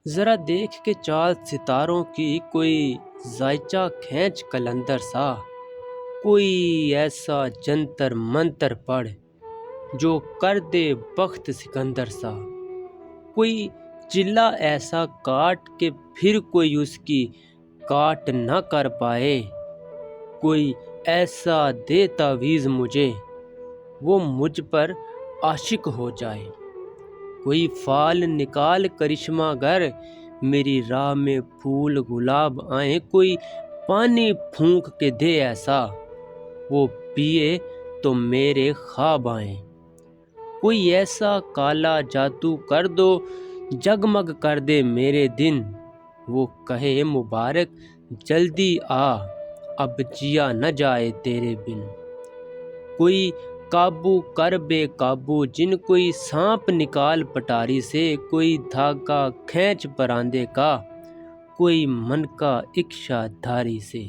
ذرا دیکھ کے چال ستاروں کی، کوئی ذائچہ کھینچ کلندر سا، کوئی ایسا جنتر منتر پڑھ جو کر دے بخت سکندر سا، کوئی چلا ایسا کاٹ کہ پھر کوئی اس کی کاٹ نہ کر پائے، کوئی ایسا دے تعویذ مجھے وہ مجھ پر عاشق ہو جائے، کوئی فال نکال کرشمہ گر میری راہ میں پھول گلاب آئیں، کوئی پانی پھونک کے دے ایسا وہ پیے تو میرے خواب آئیں، کوئی ایسا کالا جادو کر دو جگمگ کر دے میرے دن، وہ کہے مبارک جلدی آ اب جیا نہ جائے تیرے بن، کوئی قابو کر بے قابو جن، کوئی سانپ نکال پٹاری سے، کوئی دھاگا کھینچ پراندے کا، کوئی منکا اکشا دھاری سے،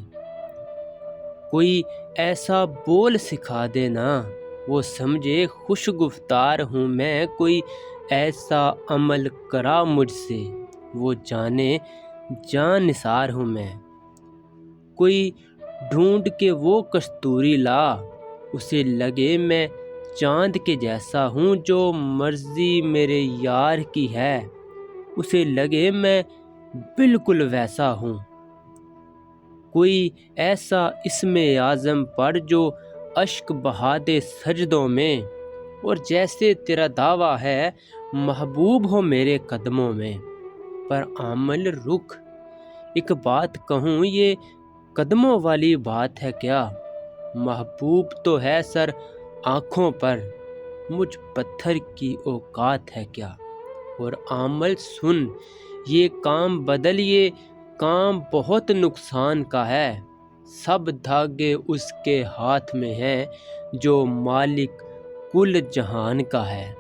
کوئی ایسا بول سکھا دے نا وہ سمجھے خوش گفتار ہوں میں، کوئی ایسا عمل کرا مجھ سے وہ جانے جان نثار ہوں میں، کوئی ڈھونڈ کے وہ کستوری لا اسے لگے میں چاند کے جیسا ہوں، جو مرضی میرے یار کی ہے اسے لگے میں بالکل ویسا ہوں، کوئی ایسا اسم اعظم پڑھ جو اشک بہا دے سجدوں میں، اور جیسے تیرا دعویٰ ہے محبوب ہو میرے قدموں میں، پر آمل رخ ایک بات کہوں یہ قدموں والی بات ہے کیا، محبوب تو ہے سر آنکھوں پر مجھ پتھر کی اوقات ہے کیا، اور آمل سن یہ کام بدل، یہ کام بہت نقصان کا ہے، سب دھاگے اس کے ہاتھ میں ہیں جو مالک کل جہان کا ہے۔